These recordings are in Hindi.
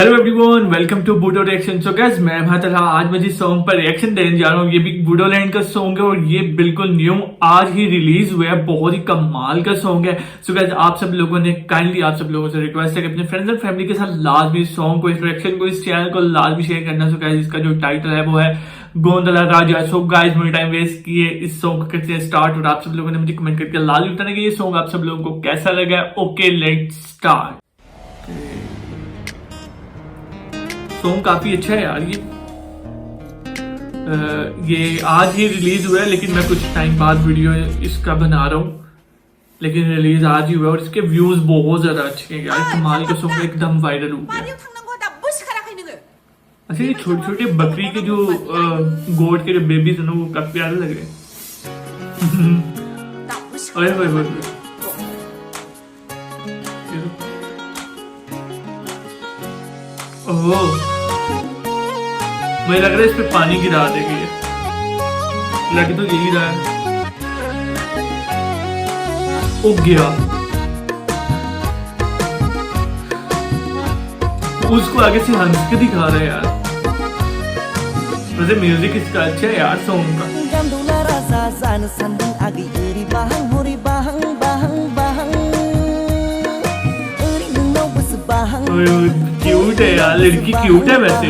हेलो एवरीवन, वेलकम टू बूडो रिएक्शन। सो गाइस, मैं तलहा आज मैं जिस सॉन्ग पर रिएक्शन देने जा रहा हूँ ये भी बूडोलैंड का सॉन्ग है और ये बिल्कुल न्यू आज ही रिलीज हुआ है। बहुत ही कमाल का सॉन्ग है। सो गाइस, आप सब लोगों ने काइंडली आप सब लोगों से रिक्वेस्ट है कि अपने फ्रेंड्स एंड फैमिली के साथ लाजमी सॉन्ग को, इस रिएक्शन को, इस चैनल को लाजमी शेयर करना। सो गाइस, इसका जो टाइटल है वो है गोंदला राजा। सो गाइस, मेरे टाइम वेस्ट किए इस सॉन्ग को करते हैं स्टार्ट और आप सब लोगों ने मुझे कमेंट करके लाजमी बताना कि ये सॉन्ग आप सब लोगों को कैसा लगा। Okay, let's start. सॉन्ग काफी अच्छा है यार। ये आज ही रिलीज हुआ है, लेकिन मैं कुछ टाइम बाद वीडियो इसका बना रहा हूँ, लेकिन रिलीज आज ही हुआ है और इसके व्यूज बहुत ज्यादा अच्छे हैं यार। कमाल का सॉन्ग एकदम वायरल हो गया। अच्छा, ये छोटे छोटे बकरी के जो गोट के जो बेबीज है ना, वो काफी प्यारे लग रहे हैं। अरे भाई भाई, ओह, मुझे लग रहा है इस पे पानी गिरा देगी। लग तो यही रहा है। ओ गया, उसको आगे से हंस के दिखा रहा है यार। वैसे म्यूजिक इसका अच्छा है यार सॉन्ग का। क्यूट है यार, लड़की क्यूट है वैसे।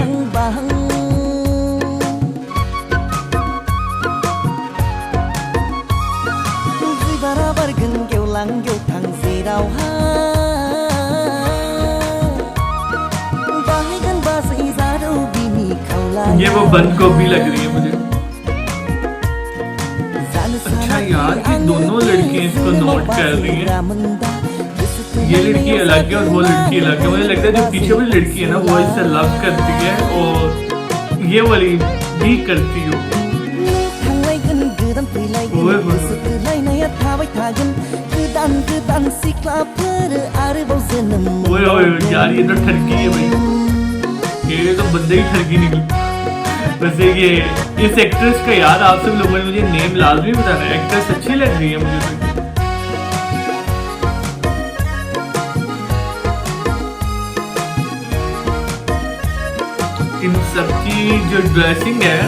ये वो बंद गोभी लग रही है मुझे। अच्छा यार, ये दोनों लड़कियां इसको नोट कर रही हैं। ये लड़की अलग है और वो लड़की अलग है। मुझे लगता है जो पीछे वाली लड़की है ना, वो इससे लव करती है और ये वाली भी करती हो। यार ये तो ठरकी है भाई, ये तो बंदे ही ठरकी निकली। वैसे ये इस एक्ट्रेस का यार आप सब लोगों ने मुझे नेम लाजमी बताना है। एक्ट्रेस अच्छी लग रही है मुझे तो। इन सबकी जो ड्रेसिंग है,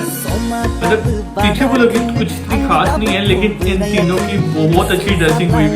मतलब पीछे वो लोग कुछ इतनी खास नहीं है, लेकिन इन तीनों की बहुत अच्छी ड्रेसिंग हुई है।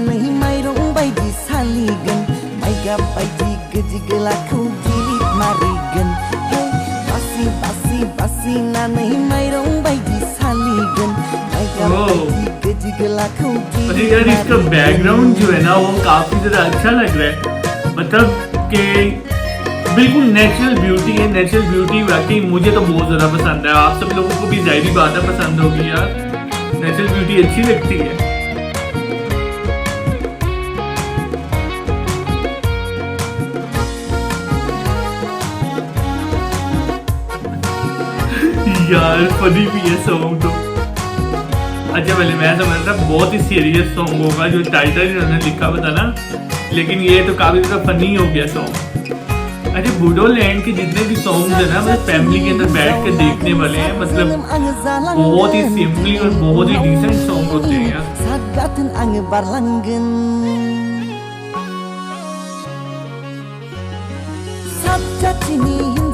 नहीं माइरं बायदि सालिगोन माइगाब बायदि गोजि गोलाखौ दिलिट मारिगोन। हे बासि बासि बासि नानै माइरं बायदि सालिगोन माइगाब बायदि गोजि गोलाखौ दिलिट। यार इसका बैकग्राउंड जो है ना, वो काफी ज्यादा अच्छा लग रहा है। मतलब कि बिल्कुल नेचुरल ब्यूटी है। नेचुरल ब्यूटी वाकई मुझे तो बहुत ज्यादा पसंद है। आप सब लोगों को भी जाहिर बात है पसंद होगी यार। नेचुरल ब्यूटी अच्छी लगती है। यार फनी भी है सॉन्ग तो। अच्छा, पहले मैं समझ रहा था बहुत ही सीरियस सॉन्ग होगा जो टाइटल इन्होंने लिखा हुआ था ना, लेकिन ये तो काफी ज्यादा फनी हो गया सॉन्ग। अच्छा, बूडोलैंड के जितने भी सॉन्ग है ना, मतलब फैमिली के अंदर बैठ के देखने वाले हैं। मतलब बहुत ही सिंपली और बहुत ही डिसेंट सॉन्ग होते हैं यार।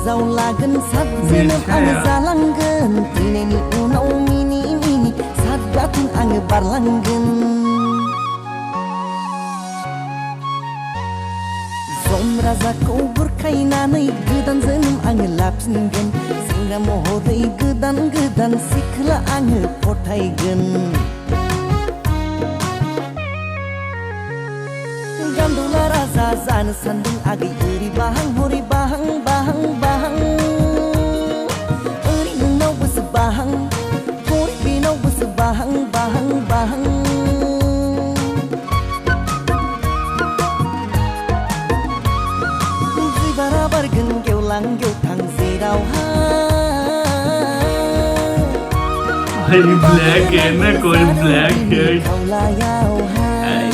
जावलागोन सात जोनोम आङो जालांगोन थैनायनि उनाव मिनि मिनि सात गाथोन आङो बारलांगोन। जम राजाखौ बुरखायनानै गोदान जोनोम आङो लाफिनगोन। सेंग्रा महरै गोदान गोदान सिख्ला आङो फथायगोन। गान्दुला राजा जानो सान्दों आगै ओरै बाहां हरै बाहां बाहां बाहां। ओरै नोंनावबोसो बाहां हरै बेनावबोसो बाहां बाहां बाहां। फालांगियाव थां जेरावहाय भाई ब्लैक है ना, कोई ब्लैक है। खावलायावहाय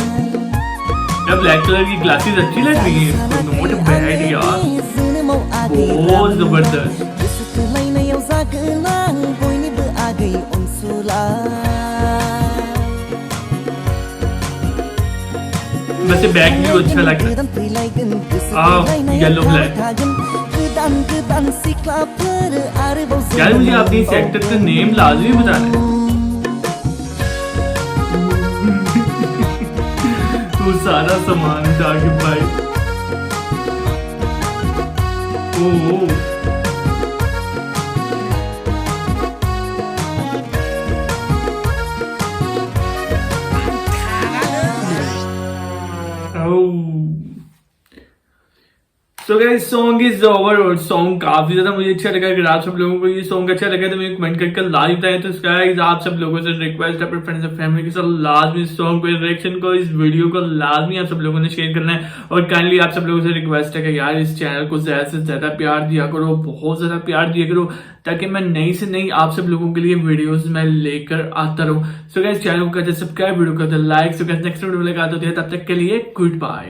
क्या ब्लैक कलर की ग्लासेस अच्छी लग रही है इसको, नोट बैड यार, जोनोमाव आगै बहुत जबरदस्त। गोसो थोलायनायाव जागोनां बयनिबो आगै अनसुला वैसे बैग भी अच्छा लग रहा है, येलो ब्लैक। यार मुझे आपने इस एक्टर का नेम लाजमी बताना है। तू सारा सामान उठा के भाई, oh so guys song is over और सॉन्ग काफी ज्यादा मुझे अच्छा लगा। अगर आप सब लोगों को ये सॉन्ग अच्छा लगा तो मुझे कमेंट करके लाइव बताएं। तो गाइस आप सब लोगों से रिक्वेस्ट है अपने फ्रेंड्स और फैमिली के साथ लाजमी इस सॉन्ग को, रिएक्शन को, इस वीडियो को लाजमी आप सब लोगों ने शेयर करना है। और काइंडली आप सब लोगों से रिक्वेस्ट है कि यार इस चैनल को ज्यादा से ज्यादा प्यार दिया करो, बहुत ज्यादा प्यार दिया करो, ताकि मैं नई से नई आप सब लोगों के लिए वीडियोस मैं लेकर आता रहूं। सो गाइस चैनल को करते सब्सक्राइब, वीडियो को करते like. So guys next video में लगा दो, तब तक के लिए गुड बाय।